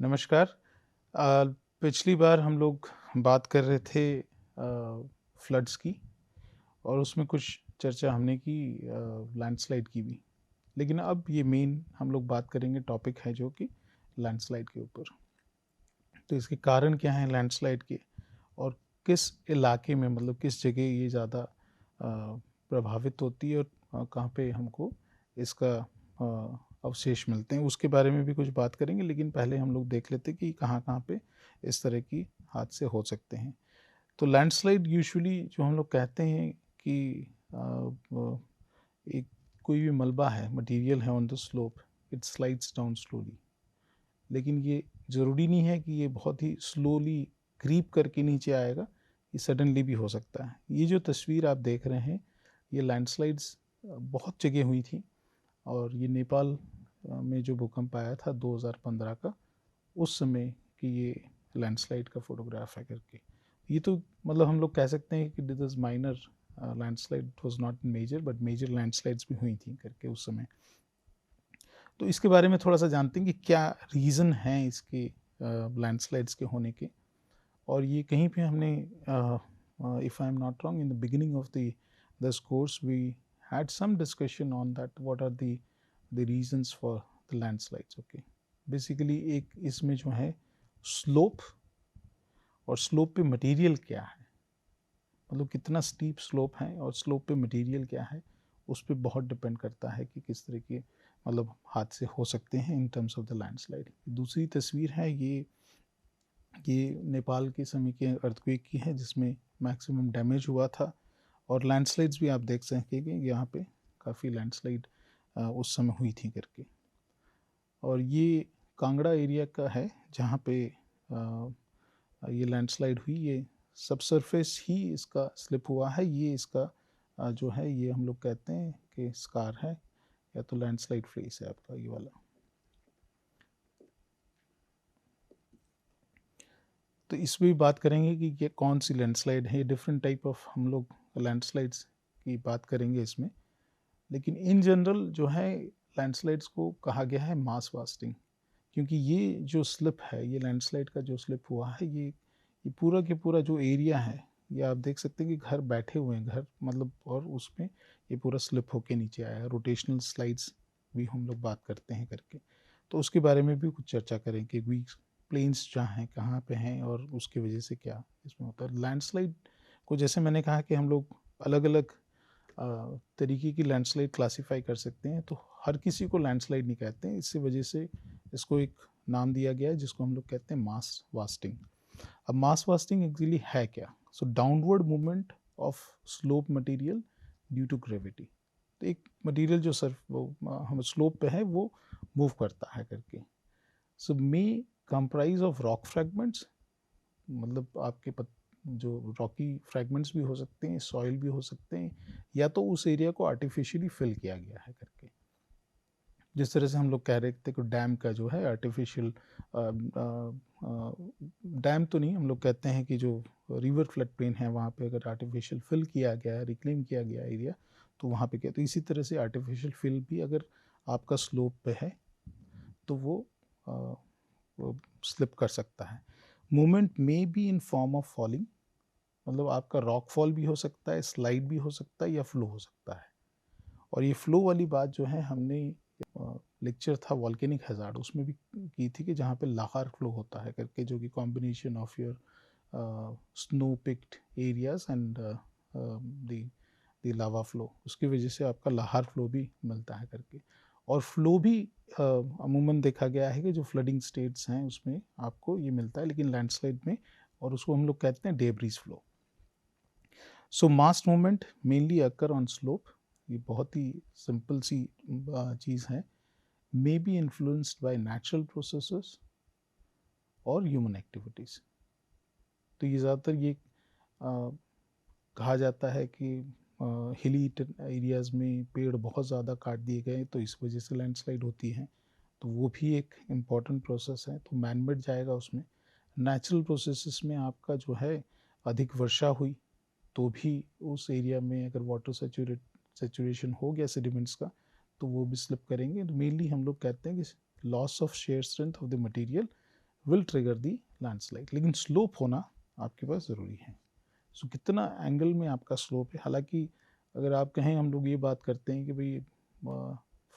नमस्कार। पिछली बार हम लोग बात कर रहे थे फ्लड्स की और उसमें कुछ चर्चा हमने की लैंडस्लाइड की भी। लेकिन अब ये मेन हम लोग बात करेंगे टॉपिक है जो कि लैंडस्लाइड के ऊपर। तो इसके कारण क्या हैं लैंडस्लाइड के और किस इलाके में मतलब किस जगह ये ज़्यादा प्रभावित होती है और कहाँ पे हमको इसका अवशेष मिलते हैं उसके बारे में भी कुछ बात करेंगे। लेकिन पहले हम लोग देख लेते हैं कि कहाँ कहाँ पे इस तरह की हादसे हो सकते हैं। तो लैंडस्लाइड यूजुअली जो हम लोग कहते हैं कि एक कोई भी मलबा है मटेरियल है on the slope it slides down slowly. लेकिन ये ज़रूरी नहीं है कि ये बहुत ही स्लोली क्रीप करके नीचे आएगा, ये सडनली भी हो सकता है। ये जो तस्वीर आप देख रहे हैं ये लैंडस्लाइड्स बहुत जगह हुई थी और ये नेपाल में जो भूकंप आया था 2015 का उस समय की ये लैंडस्लाइड का फोटोग्राफ है करके। ये तो मतलब हम लोग कह सकते हैं कि this is minor landslide was not major but major landslides भी हुई थी करके उस समय। तो इसके बारे में थोड़ा सा जानते हैं कि क्या रीज़न हैं इसके लैंडस्लाइड्स के होने के। और ये कहीं पे हमने if I am not wrong in the beginning of the this course we had some discussion on that what are the reasons for the landslides. Okay, basically एक इसमें जो है स्लोप और स्लोप पे मटेरियल क्या है, मतलब कितना स्टीप स्लोप है और स्लोप पे मटेरियल क्या है, उस पर बहुत डिपेंड करता है कि किस तरह के मतलब हादसे हो सकते हैं in terms of the landslide. दूसरी तस्वीर है ये नेपाल के समय के अर्थक्वेक की है जिसमें मैक्सिमम डैमेज हुआ था। और लैंडस्लाइड्स भी आप देख सकेंगे यहाँ पे काफ़ी लैंडस्लाइड उस समय हुई थी करके। और ये कांगड़ा एरिया का है जहाँ पे ये लैंडस्लाइड हुई। ये सब सरफेस ही इसका स्लिप हुआ है। ये इसका जो है ये हम लोग कहते हैं कि स्कार है या तो लैंडस्लाइड फेस है आपका ये वाला। तो इस भी बात करेंगे कि ये कौन सी लैंडस्लाइड है। डिफरेंट टाइप ऑफ हम लोग लैंडस्लाइड्स की बात करेंगे इसमें। लेकिन इन जनरल जो है लैंडस्लाइड्स को कहा गया है मास वास्टिंग, क्योंकि ये जो स्लिप है ये लैंडस्लाइड का जो स्लिप हुआ है ये पूरा के पूरा जो एरिया है ये आप देख सकते हैं कि घर बैठे हुए हैं घर मतलब, और उसमें ये पूरा स्लिप होके नीचे आया है। रोटेशनल स्लाइड्स भी हम लोग बात करते हैं करके। तो उसके बारे में भी कुछ चर्चा करें कि वीक प्लेन्स जहाँ हैं कहाँ पे हैं और उसकी वजह से क्या इसमें होता है। लैंडस्लाइड को जैसे मैंने कहा कि हम लोग अलग अलग तरीके की लैंडस्लाइड क्लासीफाई कर सकते हैं। तो हर किसी को लैंडस्लाइड नहीं कहते हैं, इसी वजह से इसको एक नाम दिया गया है जिसको हम लोग कहते हैं मास वास्टिंग। अब मास वास्टिंग एक्चुअली है क्या? So downward movement of slope material due to gravity. तो एक मटेरियल जो सर वो हम स्लोप पे है वो मूव करता है करके। सो मे कंप्राइज ऑफ रॉक फ्रैगमेंट्स, मतलब आपके जो रॉकी फ्रैगमेंट्स भी हो सकते हैं, सॉइल भी हो सकते हैं, या तो उस एरिया को आर्टिफिशियली फिल किया गया है करके। जिस तरह से हम लोग कह रहे थे कि डैम का जो है आर्टिफिशियल डैम तो नहीं, हम लोग कहते हैं कि जो रिवर फ्लड प्लेन है वहाँ पे अगर आर्टिफिशियल फिल किया गया है, रिक्लेम किया गया एरिया, तो वहाँ पे क्या, तो इसी तरह से आर्टिफिशियल फिल भी अगर आपका स्लोप पे है तो वो स्लिप कर सकता है। Movement may be in form of falling, मतलब आपका रॉक फॉल भी हो सकता है, स्लाइड भी हो सकता है या फ्लो हो सकता है। और ये फ्लो वाली बात जो है हमने लेक्चर था वॉल्केनिक हैजार्ड उसमें भी की थी कि जहाँ पे लाहार फ्लो होता है करके, जो कि combination of your snow picked areas and the lava flow, उसकी वजह से आपका लाहार फ्लो भी मिलता है करके। और फ्लो भी अमूमन देखा गया है कि जो फ्लडिंग स्टेट्स हैं उसमें आपको ये मिलता है, लेकिन लैंडस्लाइड में, और उसको हम लोग कहते हैं debris flow. So mass movement mainly occur on slope, ये बहुत ही सिंपल सी चीज़ है। May be influenced by natural processes और ह्यूमन एक्टिविटीज़। तो ये ज़्यादातर ये कहा जाता है कि हिली एरियाज़ में पेड़ बहुत ज़्यादा काट दिए गए तो इस वजह से लैंडस्लाइड होती है। तो वो भी एक इम्पॉर्टेंट प्रोसेस है, तो मैनमेड जाएगा उसमें। नेचुरल प्रोसेसेस में आपका जो है अधिक वर्षा हुई तो भी उस एरिया में अगर वाटर सेचुरेशन हो गया सेडिमेंट्स का तो वो भी स्लिप करेंगे। तो मेनली हम लोग कहते हैं कि loss of shear strength of the material will trigger the landslide, लेकिन स्लोप होना आपके पास ज़रूरी है। सो कितना एंगल में आपका स्लोप है, हालांकि अगर आप कहें, हम लोग ये बात करते हैं कि भाई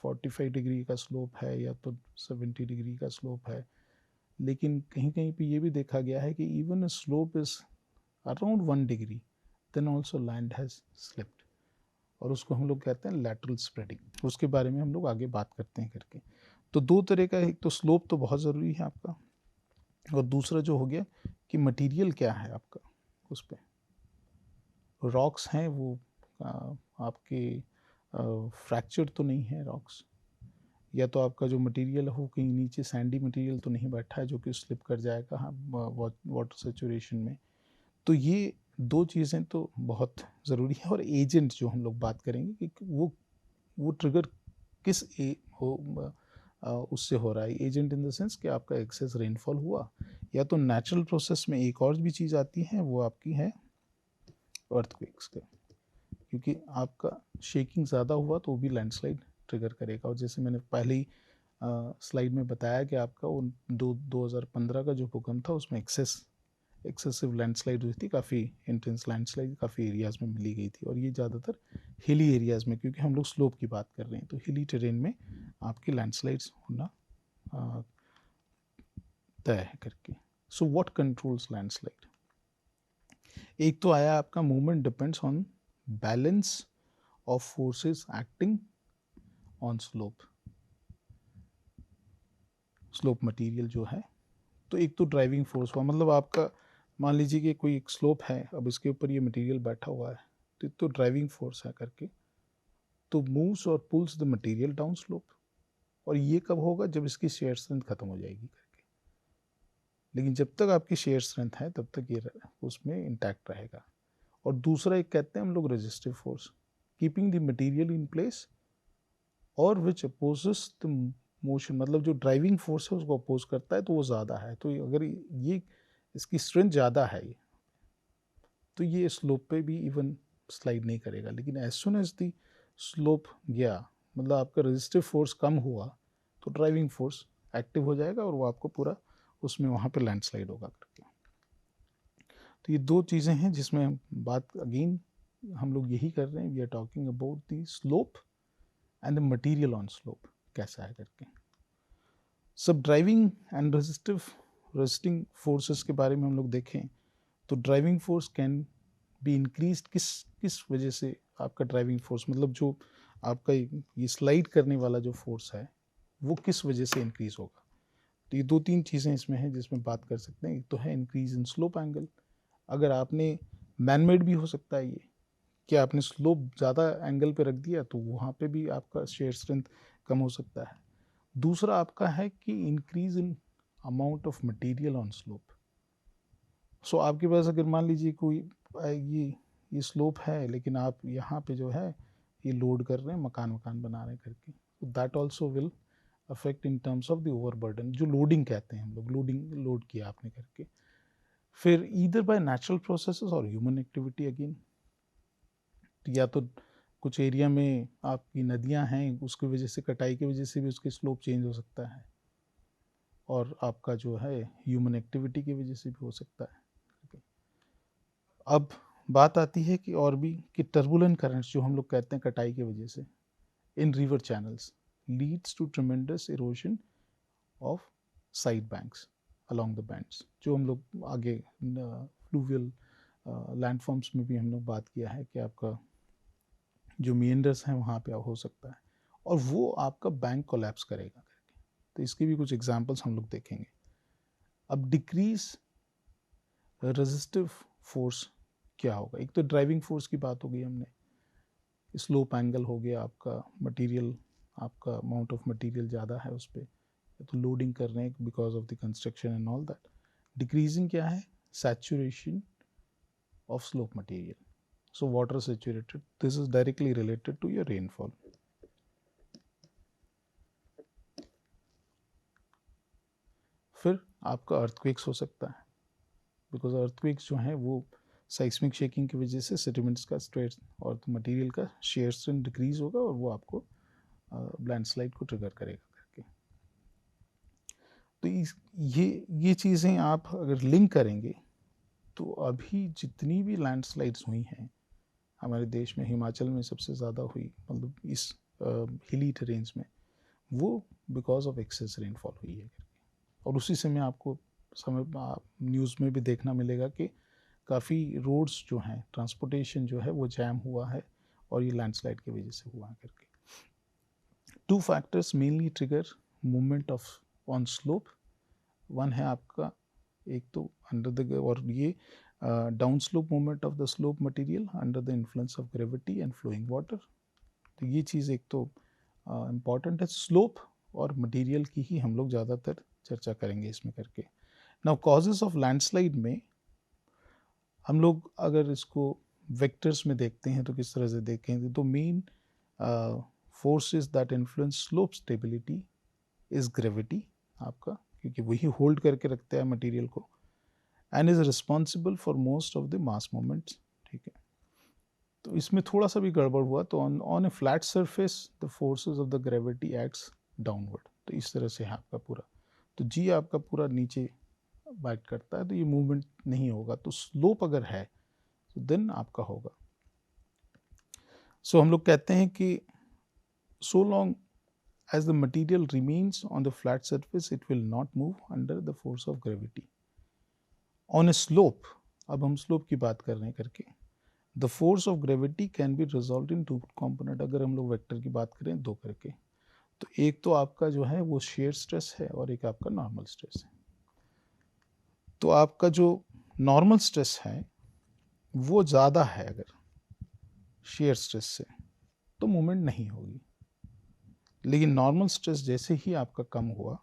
45 डिग्री का स्लोप है या तो 70 डिग्री का स्लोप है, लेकिन कहीं कहीं पे ये भी देखा गया है कि even slope is around 1 degree then also land has slipped, और उसको हम लोग कहते हैं लैटरल स्प्रेडिंग। उसके बारे में हम लोग आगे बात करते हैं करके। तो दो तरह का, एक तो स्लोप तो बहुत ज़रूरी है आपका, और दूसरा जो हो गया कि मटेरियल क्या है आपका उस पर। रॉक्स हैं वो आपके फ्रैक्चर तो नहीं है रॉक्स, या तो आपका जो मटेरियल हो कहीं नीचे सैंडी मटेरियल तो नहीं बैठा है जो कि स्लिप कर जाएगा हाँ वाटर सेचुरेशन में। तो ये दो चीज़ें तो बहुत ज़रूरी है। और एजेंट जो हम लोग बात करेंगे कि वो ट्रिगर किस उससे हो रहा है। एजेंट इन द सेंस कि आपका एक्सेस रेनफॉल हुआ, या तो नेचुरल प्रोसेस में एक और भी चीज़ आती है, वो आपकी है अर्थक्वेक्स का, क्योंकि आपका शेकिंग ज़्यादा हुआ तो वो भी लैंडस्लाइड ट्रिगर करेगा। और जैसे मैंने पहले ही स्लाइड में बताया कि आपका वो 2015 का जो भूकंप था उसमें एक्सेसिव लैंडस्लाइड हुई थी, काफ़ी इंटेंस लैंडस्लाइड काफ़ी एरियाज़ में मिली गई थी, और ये ज़्यादातर हिली एरियाज़ में, क्योंकि हम लोग स्लोप की बात कर रहे हैं, तो हिली टेरेन में आपकी लैंडस्लाइड्स होना तय है करके। So what controls landslide? एक तो आया आपका movement depends on balance of forces acting on slope material जो है। तो एक तो ड्राइविंग फोर्स हुआ, मतलब आपका मान लीजिए कि कोई एक स्लोप है, अब इसके ऊपर ये मटेरियल बैठा हुआ है, तो एक तो ड्राइविंग फोर्स है करके, तो मूव्स और pulls the material down slope. और ये कब होगा? जब इसकी शेयर स्ट्रेंथ खत्म हो जाएगी करके। लेकिन जब तक आपकी शेयर स्ट्रेंथ है तब तक ये उसमें इंटैक्ट रहेगा। और दूसरा एक कहते हैं हम लोग resistive force, keeping the material in place और विच अपोजेस द मोशन, मतलब जो ड्राइविंग फोर्स है उसको अपोज करता है, तो वो ज़्यादा है। तो अगर ये इसकी स्ट्रेंथ ज़्यादा है तो ये स्लोप पे भी इवन स्लाइड नहीं करेगा। लेकिन as soon as the slope गया, मतलब आपका रेजिस्टिव फोर्स कम हुआ, तो ड्राइविंग फोर्स एक्टिव हो जाएगा और वो आपको पूरा उसमें वहाँ पे लैंडस्लाइड होगा करके। तो ये दो चीज़ें हैं जिसमें बात अगेन हम लोग यही कर रहे हैं, we are talking about the slope and the material on slope कैसा है करके। सब ड्राइविंग एंड रेजिस्टिंग फोर्सेस के बारे में हम लोग देखें तो driving force can be increase किस वजह से आपका ड्राइविंग फोर्स, मतलब जो आपका ये स्लाइड करने वाला जो फोर्स है वो किस वजह से इंक्रीज होगा। तो ये दो तीन चीज़ें इसमें हैं जिसमें बात कर सकते हैं। एक तो है इंक्रीज इन स्लोप एंगल, अगर आपने मैनमेड भी हो सकता है ये कि आपने स्लोप ज़्यादा एंगल पे रख दिया तो वहाँ पे भी आपका शेयर स्ट्रेंथ कम हो सकता है। दूसरा आपका है कि increase in amount of material on slope. So आपके पास अगर मान लीजिए कोई ये स्लोप है, लेकिन आप यहाँ पे जो है ये लोड कर रहे हैं, मकान बना रहे हैं करके, तो that also will affect in terms of the overburden, जो लोडिंग कहते हैं हम लोग, लोड किया आपने करके। फिर ईदर बाय नेचुरल प्रोसेसेस और ह्यूमन एक्टिविटी अगेन, या तो कुछ एरिया में आपकी नदियाँ हैं उसकी वजह से, कटाई की वजह से भी उसकी स्लोप चेंज हो सकता है, और आपका जो है ह्यूमन एक्टिविटी की वजह से भी हो सकता है। अब बात आती है कि और भी कि टर्बुलेंट करंट्स जो हम लोग कहते हैं कटाई की वजह से in river channels leads to tremendous erosion of side banks along the bends, जो हम लोग आगे फ्लूवियल लैंडफॉर्म्स में भी हम लोग बात किया है कि आपका जो मीएंडर्स हैं वहाँ पे हो सकता है, और वो आपका बैंक कोलैप्स करेगा करके। तो इसके भी कुछ एग्जांपल्स हम लोग देखेंगे। अब डिक्रीज रेजिस्टिव फोर्स क्या होगा? एक तो ड्राइविंग फोर्स की बात हो गई हमने, स्लोप एंगल हो गया आपका, मटेरियल आपका अमाउंट ऑफ मटेरियल ज़्यादा है उस पर, तो लोडिंग कर रहे हैं because of the construction and all that. Decreasing क्या है? Saturation of slope material, so water saturated, this is directly related to your rainfall. फिर आपका अर्थक्वेक्स हो सकता है, बिकॉज अर्थक्वेक्स जो हैं वो साइस्मिक शेकिंग की वजह से सेडिमेंट्स का स्ट्रेस और मटेरियल का शेयर स्ट्रेंथ डिक्रीज होगा, और वो आपको लैंडस्लाइड को ट्रिगर करेगा करके। तो ये चीज़ें आप अगर लिंक करेंगे तो अभी जितनी भी लैंडस्लाइड्स हुई हैं हमारे देश में, हिमाचल में सबसे ज़्यादा हुई, मतलब इस हिली टेरेन्स में, वो बिकॉज ऑफ एक्सेस रेनफॉल हुई है करके। और उसी समय आपको न्यूज़ में भी देखना मिलेगा कि काफ़ी रोड्स जो हैं, ट्रांसपोर्टेशन जो है वो जैम हुआ है और ये लैंडस्लाइड की वजह से हुआ है करके। 2 factors mainly trigger movement of on slope. One है आपका, एक तो अंडर द, और ये down slope movement of the slope material under the influence of gravity and flowing water. तो ये चीज़ एक तो इम्पॉर्टेंट है। स्लोप और मटेरियल की ही हम लोग ज़्यादातर चर्चा करेंगे इसमें करके। नाउ कॉजेज ऑफ लैंडस्लाइड में हम लोग अगर इसको वेक्टर्स में देखते हैं तो किस तरह से देखेंगे, तो main forces that influence slope stability is gravity आपका, क्योंकि वही होल्ड करके रखता है मटेरियल को, and is responsible for most of the mass movements. ठीक है, तो इसमें थोड़ा सा भी गड़बड़ हुआ तो on A flat surface the forces of the gravity acts downward. तो इस तरह से है आपका पूरा, तो जी आपका पूरा नीचे बाइट करता है तो ये मूवमेंट नहीं होगा। तो स्लोप अगर है तो देन आपका होगा। सो हम लोग कहते हैं कि so long as the material remains on the flat surface it will not move under the force of gravity. On a slope, अब हम slope की बात कर रहे हैं करके, the force of gravity can be resolved in 2 component। अगर हम लोग वेक्टर की बात करें 2 करके, तो एक तो आपका जो है वो शेयर स्ट्रेस है और एक आपका नॉर्मल स्ट्रेस है। तो आपका जो नॉर्मल स्ट्रेस है वो ज़्यादा है अगर शेयर स्ट्रेस से, तो मूवमेंट नहीं होगी। लेकिन नॉर्मल स्ट्रेस जैसे ही आपका कम हुआ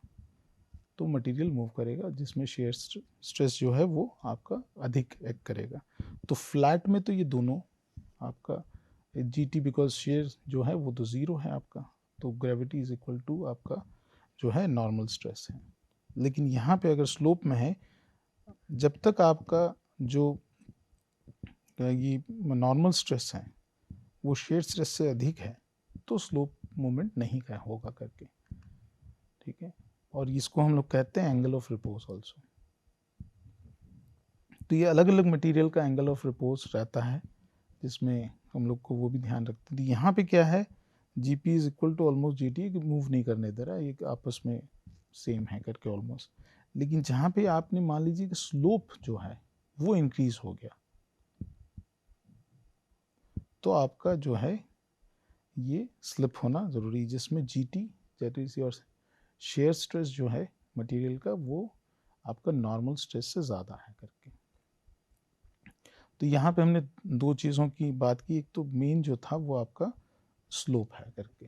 तो मटेरियल मूव करेगा, जिसमें शेयर स्ट्रेस जो है वो आपका अधिक एक्ट करेगा। तो फ्लैट में तो ये दोनों आपका जी टी, बिकॉज शेयर जो है वो तो ज़ीरो है आपका, तो ग्रेविटी इज इक्वल टू आपका जो है नॉर्मल स्ट्रेस है। लेकिन यहाँ पे अगर स्लोप में है, जब तक आपका जो ये नॉर्मल स्ट्रेस है वो शेयर स्ट्रेस से अधिक है तो स्लोप मूवमेंट नहीं का होगा करके। ठीक है, और इसको हम लोग कहते हैं एंगल ऑफ रिपोज ऑल्सो। तो ये अलग अलग मटेरियल का एंगल ऑफ रिपोज रहता है, जिसमें हम लोग को वो भी ध्यान रखते हैं। यहाँ पे क्या है, G P is equal to almost G T, move नहीं करने दे रहा है, ये आपस में सेम है करके ऑलमोस्ट। लेकिन जहाँ पे आपने मान लीजिए कि स्लोप जो है वो इंक्रीज हो गया, तो आपका जो है ये स्लिप होना ज़रूरी है, जिसमें जी टी जैसे और शेयर स्ट्रेस जो है मटेरियल का वो आपका नॉर्मल स्ट्रेस से ज़्यादा है करके। तो यहाँ पे हमने 2 चीज़ों की बात की, एक तो मेन जो था वो आपका स्लोप है करके,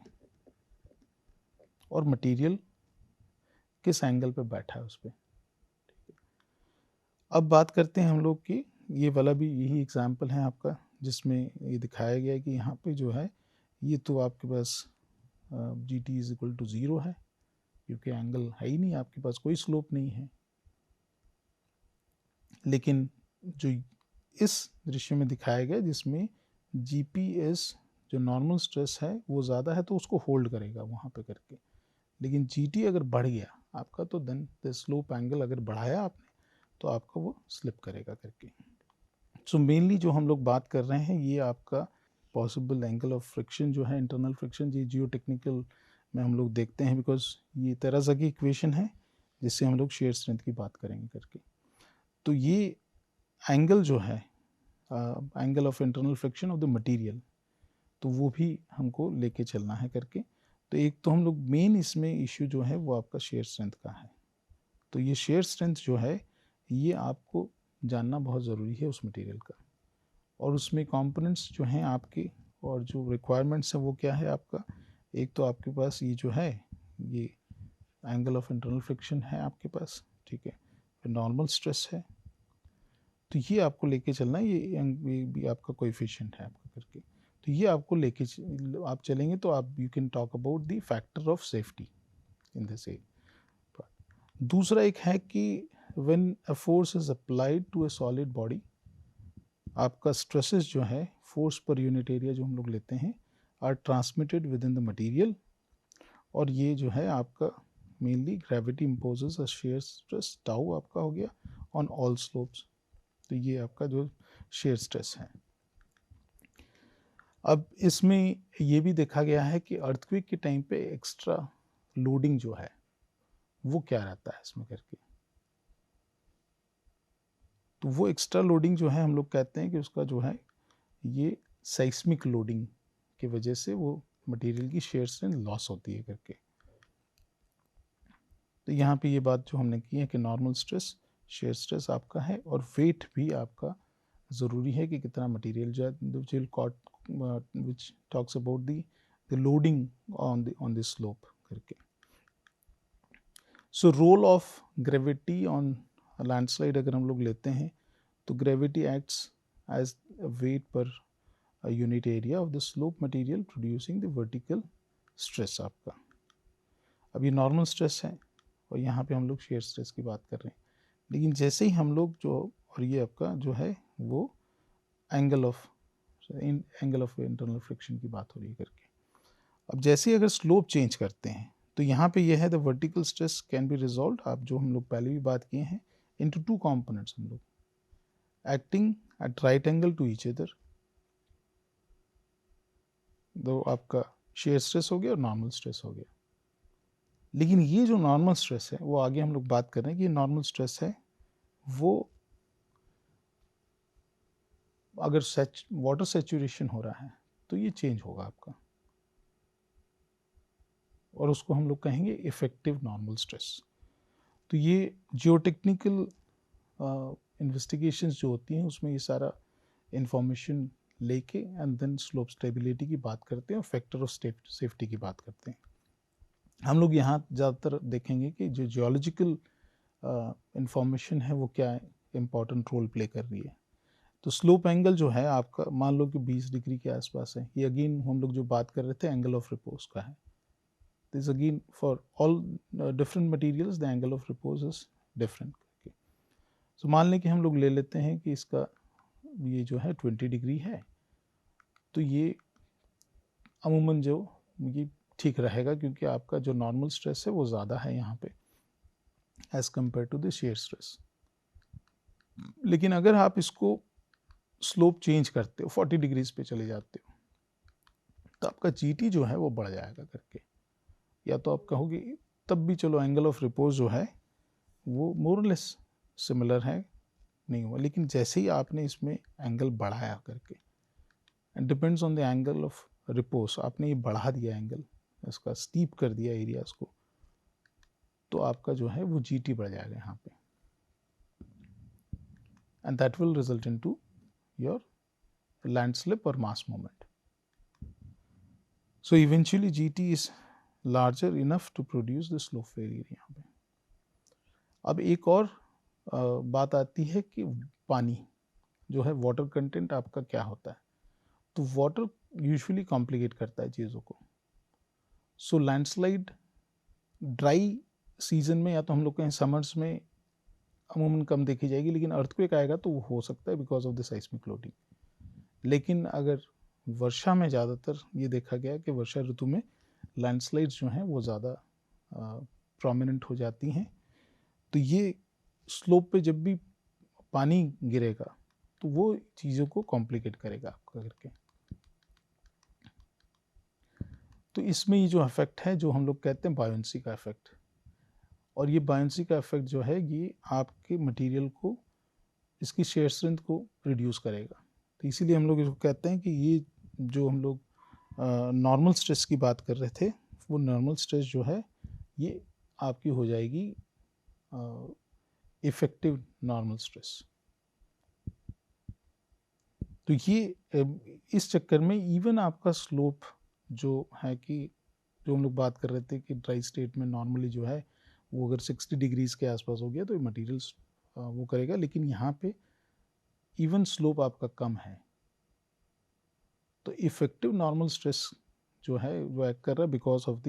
और मटेरियल किस एंगल पे बैठा है उस पर। अब बात करते हैं हम लोग की, ये वाला भी यही एग्जाम्पल है आपका, जिसमें ये दिखाया गया है कि यहाँ पे जो है ये तो आपके पास G T is equal to zero है, क्योंकि एंगल है ही नहीं, आपके पास कोई स्लोप नहीं है। लेकिन जो इस दृश्य में दिखाया गया जिसमें जी पी एस जो नॉर्मल स्ट्रेस है वो ज़्यादा है तो उसको होल्ड करेगा वहाँ पे करके। लेकिन जी टी अगर बढ़ गया आपका तो देन द स्लोप एंगल अगर बढ़ाया आपने तो आपका वो स्लिप करेगा करके। सो मेनली जो हम लोग बात कर रहे हैं ये आपका पॉसिबल एंगल ऑफ फ्रिक्शन जो है, इंटरनल फ्रिक्शन, ये जियो टेक्निकल में हम लोग देखते हैं, बिकॉज ये तेराज़ा की इक्वेशन है जिससे हम लोग शेयर स्ट्रेंथ की बात करेंगे करके। तो ये एंगल जो है angle of internal friction of the material, तो वो भी हमको लेके चलना है करके। तो एक तो हम लोग मेन इसमें इश्यू जो है वो आपका शेयर स्ट्रेंथ का है। तो ये शेयर स्ट्रेंथ जो है ये आपको जानना बहुत ज़रूरी है उस मटेरियल का, और उसमें कंपोनेंट्स जो हैं आपके और जो रिक्वायरमेंट्स हैं वो क्या है आपका। एक तो आपके पास ये जो है ये एंगल ऑफ इंटरनल फ्रिक्शन है आपके पास, ठीक है, फिर नॉर्मल स्ट्रेस है, तो ये आपको लेके चलना है, ये भी आपका कोएफिशिएंट है आपका करके। तो ये आपको लेके आप चलेंगे तो आप you can talk about the factor of safety in this a. दूसरा एक है कि when a force is applied to a solid body, आपका स्ट्रेसेस जो है फोर्स पर यूनिट एरिया जो हम लोग लेते हैं are transmitted with in the material, और ये जो है आपका mainly gravity imposes a shear stress tau आपका हो गया ऑन ऑल स्लोप्स। तो ये आपका जो शेयर स्ट्रेस है। अब इसमें ये भी देखा गया है कि अर्थक्वेक के टाइम पे एक्स्ट्रा लोडिंग जो है वो क्या रहता है इसमें करके। तो वो एक्स्ट्रा लोडिंग जो है हम लोग कहते हैं कि उसका जो है ये साइस्मिक लोडिंग की वजह से वो मटेरियल की शेयर स्ट्रेंथ लॉस होती है करके। तो यहाँ पे ये बात जो हमने की है कि नॉर्मल स्ट्रेस शेयर स्ट्रेस आपका है और वेट भी आपका ज़रूरी है कि कितना मटेरियल जो है which talks about the loading on the slope करके। So role of gravity on landslide अगर हम लोग लेते हैं तो gravity acts as weight per unit area of the slope material producing the vertical stress आपका। अब ये नॉर्मल स्ट्रेस है और यहाँ पे हम लोग शेयर स्ट्रेस की बात कर रहे हैं, लेकिन जैसे ही हम लोग जो और ये आपका जो है वो एंगल ऑफ इंटरनल फ्रिक्शन की बात हो रही है करके। अब जैसे ही अगर स्लोप चेंज करते हैं तो यहाँ पे यह है the vertical stress can be resolve, आप जो हम लोग पहले भी बात किए हैं, इनटू टू कंपोनेंट्स हम लोग acting at right angle to each other. तो आपका शेयर स्ट्रेस हो गया और नॉर्मल स्ट्रेस हो गया। लेकिन ये जो नॉर्मल स्ट्रेस है वो आगे हम लोग बात कर रहे हैं कि ये नॉर्मल स्ट्रेस है वो अगर वाटर सैचुरेशन हो रहा है तो ये चेंज होगा आपका, और उसको हम लोग कहेंगे इफेक्टिव नॉर्मल स्ट्रेस। तो ये जियोटेक्निकल इन्वेस्टिगेशंस जो होती हैं उसमें ये सारा इंफॉर्मेशन लेके एंड देन स्लोप स्टेबिलिटी की बात करते हैं और फैक्टर ऑफ सेफ्टी की बात करते हैं। हम लोग यहाँ ज़्यादातर देखेंगे कि जो जियोलॉजिकल इंफॉर्मेशन है वो क्या इम्पॉर्टेंट रोल प्ले कर रही है। तो स्लोप एंगल जो है आपका मान लो कि 20 डिग्री के आसपास है, ये अगेन हम लोग जो बात कर रहे थे एंगल ऑफ रिपोज का है। This again for all different materials the angle of repose is different. So मान लें कि हम लोग ले लेते हैं कि इसका ये जो है 20 डिग्री है, तो ये अमूमन जो ये ठीक रहेगा क्योंकि आपका जो नॉर्मल स्ट्रेस है वो ज़्यादा है यहाँ पे as compare to the shear stress. लेकिन अगर आप इसको स्लोप चेंज करते हो 40 डिग्रीज पे चले जाते हो तो आपका जीटी जो है वो बढ़ जाएगा करके। या तो आप कहोगे तब भी चलो एंगल ऑफ रिपोज जो है वो मोर लेस सिमिलर है, नहीं हुआ, लेकिन जैसे ही आपने इसमें एंगल बढ़ाया करके, and depends on the angle of repose, आपने ये बढ़ा दिया एंगल, इसका स्टीप कर दिया एरियाज को, तो आपका जो है वो जीटी बढ़ जाएगा यहाँ पे, and that will result in to your landslip और mass moment. So eventually GT is larger enough to produce the slope failure यहाँ पे। अब एक और बात आती है कि पानी जो है वाटर कंटेंट आपका क्या होता है। तो वाटर यूजुअली कॉम्प्लिकेट करता है चीज़ों को। सो लैंडस्लाइड ड्राई सीजन में या तो हम लोग कहें समर्स में अमूमन कम देखी जाएगी, लेकिन अर्थक्वेक आएगा तो वो हो सकता है बिकॉज ऑफ द साइस्मिक लोडिंग। लेकिन अगर वर्षा में ज़्यादातर ये देखा गया कि वर्षा ऋतु में लैंडस्लाइड्स जो हैं वो ज़्यादा प्रोमिनेंट हो जाती हैं। तो ये स्लोप पे जब भी पानी गिरेगा तो वो चीज़ों को कॉम्प्लिकेट करेगा आपका करके। तो इसमें ये जो इफेक्ट है जो हम लोग कहते हैं बायोंसी का इफेक्ट, और ये बायोंसी का इफेक्ट जो है ये आपके मटेरियल को, इसकी शेयर स्ट्रेंथ को रिड्यूस करेगा। तो इसीलिए हम लोग इसको कहते हैं कि ये जो हम लोग नॉर्मल स्ट्रेस की बात कर रहे थे वो नॉर्मल स्ट्रेस जो है ये आपकी हो जाएगी इफेक्टिव नॉर्मल स्ट्रेस। तो ये इस चक्कर में इवन आपका स्लोप जो है कि जो हम लोग बात कर रहे थे कि ड्राई स्टेट में नॉर्मली जो है वो अगर 60 डिग्रीज के आसपास हो गया तो मटेरियल्स वो करेगा, लेकिन यहाँ पे इवन स्लोप आपका कम है तो इफेक्टिव नॉर्मल स्ट्रेस जो है वो एक्ट कर रहा है because of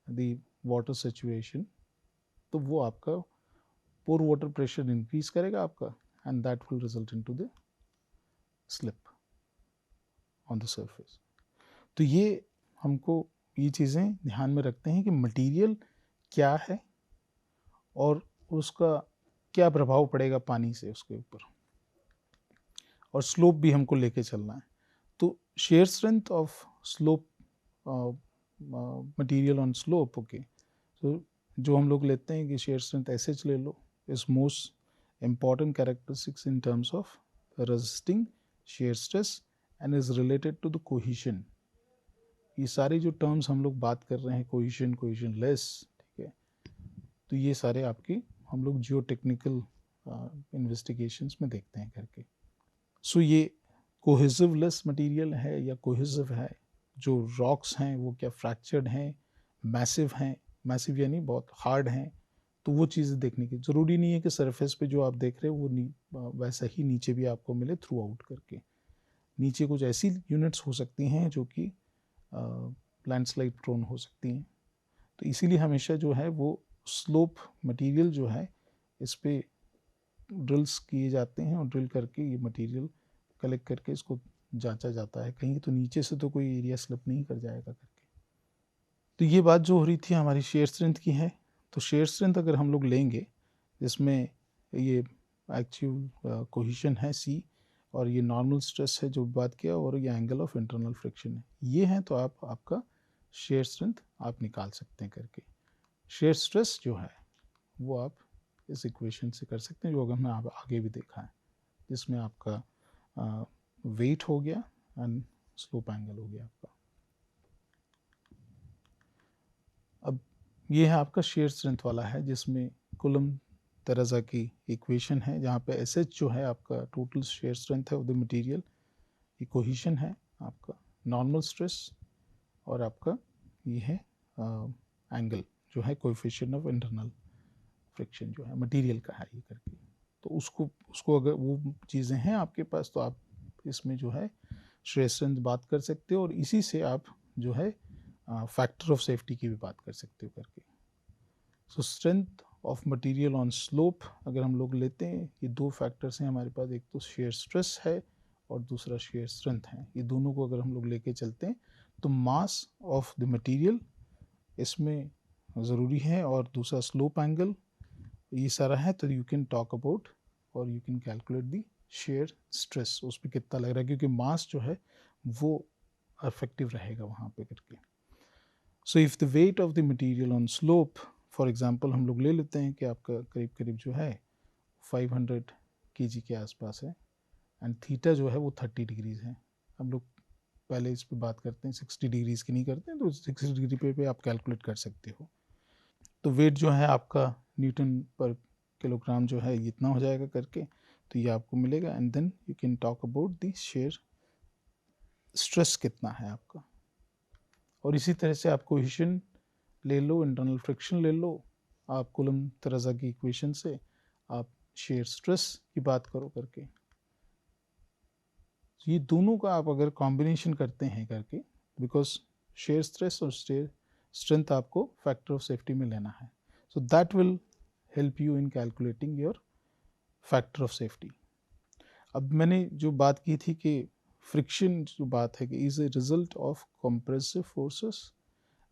the water situation. तो वो आपका पोर वाटर प्रेशर इंक्रीज करेगा आपका, and that will result into the slip on the surface. तो ये हमको ये चीज़ें ध्यान में रखते हैं कि मटेरियल क्या है और उसका क्या प्रभाव पड़ेगा पानी से उसके ऊपर, और स्लोप भी हमको लेके चलना है। तो shear strength of slope material on slope, okay, तो जो हम लोग लेते हैं कि शेयर स्ट्रेंथ एसएच ले लो, is most important characteristics in terms of resisting shear stress and is related to the cohesion। ये सारे जो टर्म्स हम लोग बात कर रहे हैं, कोहिशन, कोहिशन लेस, ठीक है, तो ये सारे आपके हम लोग जियो टेक्निकल इन्वेस्टिगेशंस में देखते हैं करके। सो ये कोहेसिव लेस मटेरियल है या कोहेसिव है, जो रॉक्स हैं वो क्या फ्रैक्चर्ड हैं, मैसिव हैं, मैसिव यानी बहुत हार्ड हैं, तो वो चीज़ें देखने की ज़रूरी नहीं है कि सरफेस पे जो आप देख रहे हो वो वैसा ही नीचे भी आपको मिले थ्रू आउट करके। नीचे कुछ ऐसी यूनिट्स हो सकती हैं जो कि लैंडस्लाइड प्रोन हो सकती हैं, तो इसीलिए हमेशा जो है वो स्लोप मटेरियल जो है इस पे ड्रिल्स किए जाते हैं और ड्रिल करके ये मटेरियल कलेक्ट करके इसको जांचा जाता है कहीं तो नीचे से तो कोई एरिया स्लिप नहीं कर जाएगा करके। तो ये बात जो हो रही थी हमारी शेयर स्ट्रेंथ की है। तो शेयर स्ट्रेंथ अगर हम लोग लेंगे जिसमें ये एक्चुअल कोहिशन है सी, और ये नॉर्मल स्ट्रेस है जो बात किया, और ये एंगल ऑफ इंटरनल फ्रिक्शन है, ये है तो आप आपका शेयर स्ट्रेंथ आप निकाल सकते हैं करके। शेयर स्ट्रेस जो है वो आप इस इक्वेशन से कर सकते हैं जो हमने आप आगे भी देखा है, जिसमें आपका वेट हो गया एंड स्लोप एंगल हो गया आपका। अब ये है आपका शेयर स्ट्रेंथ वाला है जिसमें कुलम तरजा की इक्वेशन है, जहाँ पे एस एच जो है आपका टोटल शेयर स्ट्रेंथ है ऑफ द मटेरियल, ये कोहिशन है आपका नॉर्मल स्ट्रेस, और आपका ये है एंगल जो है कोएफिशिएंट ऑफ इंटरनल फ्रिक्शन जो है मटेरियल का है ये करके। तो उसको अगर वो चीज़ें हैं आपके पास तो आप इसमें जो है शेयर स्ट्रेंथ बात कर सकते हो, और इसी से आप जो है फैक्टर ऑफ सेफ्टी की भी बात कर सकते हो करके। सो strength of material on slope अगर हम लोग लेते हैं, ये दो फैक्टर्स हैं हमारे पास, एक तो शेयर स्ट्रेस है और दूसरा शेयर स्ट्रेंथ है। ये दोनों को अगर हम लोग लेके चलते हैं तो मास ऑफ द मटेरियल इसमें ज़रूरी है, और दूसरा स्लोप एंगल, ये सारा है तो यू कैन टॉक अबाउट और you can calculate the shear stress, उस पर कितना लग रहा है, क्योंकि मास जो है वो अफेक्टिव रहेगा वहाँ पे करके। So if the weight of the material on slope, for example हम लोग ले लेते हैं कि आपका करीब करीब जो है 500 kg के आसपास है, एंड थीटा जो है वो 30 डिग्रीज है। हम लोग पहले इस पे बात करते हैं, 60 डिग्रीज की नहीं करते हैं, तो 60 डिग्री पे आप कैलकुलेट कर सकते हो। तो वेट जो है आपका न्यूटन पर किलोग्राम जो है इतना हो जाएगा करके, तो ये आपको मिलेगा, and then you can talk about the shear stress कितना है आपका। और इसी तरह से आप कोहेशन ले लो, इंटरनल फ्रिक्शन ले लो, आप कुलम तरजा की इक्वेशन से आप शेयर स्ट्रेस की बात करो करके। ये दोनों का आप अगर कॉम्बिनेशन करते हैं करके, बिकॉज शेयर स्ट्रेस और शेयर स्ट्रेंथ आपको फैक्टर ऑफ सेफ्टी में लेना है, so that will help you in calculating your factor of safety. अब मैंने जो बात की थी कि फ्रिक्शन जो बात है कि is a result of compressive forces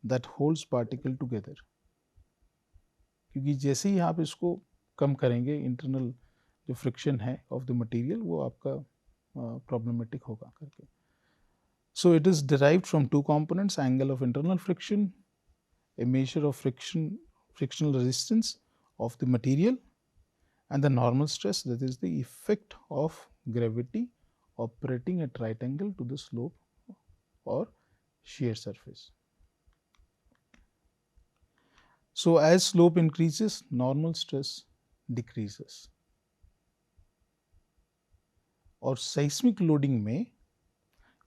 that holds particle together, क्योंकि जैसे ही आप इसको कम करेंगे इंटरनल जो फ्रिक्शन है ऑफ द मटेरियल वो आपका प्रॉब्लमेटिक होगा करके। So it is derived from two components, angle of internal friction, a measure of frictional resistance of the material, and the normal stress, that is the effect of gravity operating at right angle to the slope or shear surface. So as slope increases, normal stress decreases. और seismic loading में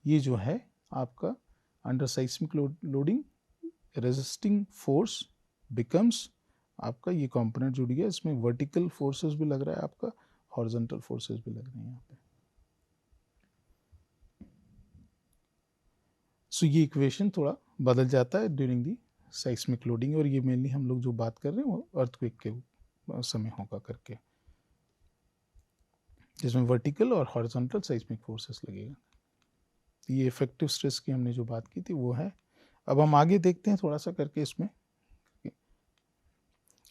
ये जो है आपका under seismic loading resisting force becomes आपका ये component जुड़ गया, इसमें वर्टिकल फोर्सेस भी लग रहा है आपका, हॉरिजॉन्टल फोर्सेस भी लग रहे हैं यहाँ पे। सो ये इक्वेशन थोड़ा बदल जाता है ड्यूरिंग दी साइस्मिक लोडिंग, और ये मेनली हम लोग जो बात कर रहे हैं वो अर्थक्वेक के समय होगा करके, जिसमें वर्टिकल और हॉरिजॉन्टल साइस्मिक फोर्सेस लगेगा। ये इफेक्टिव स्ट्रेस की हमने जो बात की थी वो है। अब हम आगे देखते हैं थोड़ा सा करके इसमें।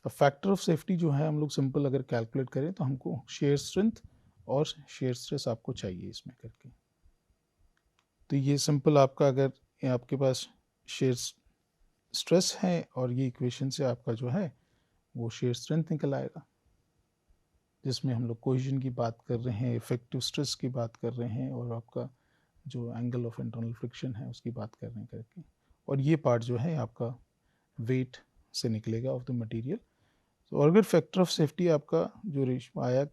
अब फैक्टर ऑफ सेफ्टी जो है हम लोग सिंपल अगर कैलकुलेट करें तो हमको शेयर स्ट्रेंथ और शेयर स्ट्रेस आपको चाहिए इसमें करके। तो ये सिंपल आपका अगर आपके पास शेयर स्ट्रेस है और ये इक्वेशन से आपका जो है वो शेयर स्ट्रेंथ निकल आएगा, जिसमें हम लोग कोहेजन की बात कर रहे हैं, इफेक्टिव स्ट्रेस की बात कर रहे हैं और आपका जो एंगल ऑफ इंटरनल फ्रिक्शन है उसकी बात कर रहे हैं करके। और ये पार्ट जो है आपका वेट से निकलेगा ऑफ द मटेरियल। तो अगर फैक्टर ऑफ सेफ्टी आपका जो रेशियो आया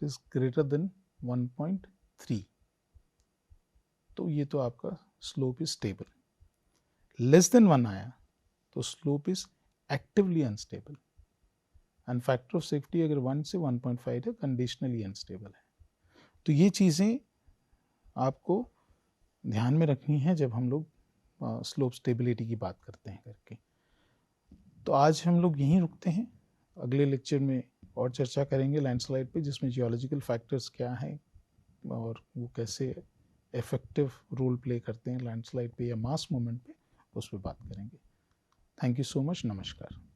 इज ग्रेटर देन 1.3, तो ये तो आपका slope is stable. Less than 1 आया तो slope is actively unstable. And factor of safety अगर 1 से 1.5 है कंडीशनली अनस्टेबल है। तो ये चीज़ें आपको ध्यान में रखनी है जब हम लोग स्लोप स्टेबिलिटी की बात करते हैं करके। तो आज हम लोग यहीं रुकते हैं, अगले लेक्चर में और चर्चा करेंगे लैंडस्लाइड पे, जिसमें जियोलॉजिकल फैक्टर्स क्या हैं और वो कैसे इफेक्टिव रोल प्ले करते हैं लैंडस्लाइड पे या मास मूवमेंट पे, उस पर बात करेंगे। थैंक यू सो मच, नमस्कार।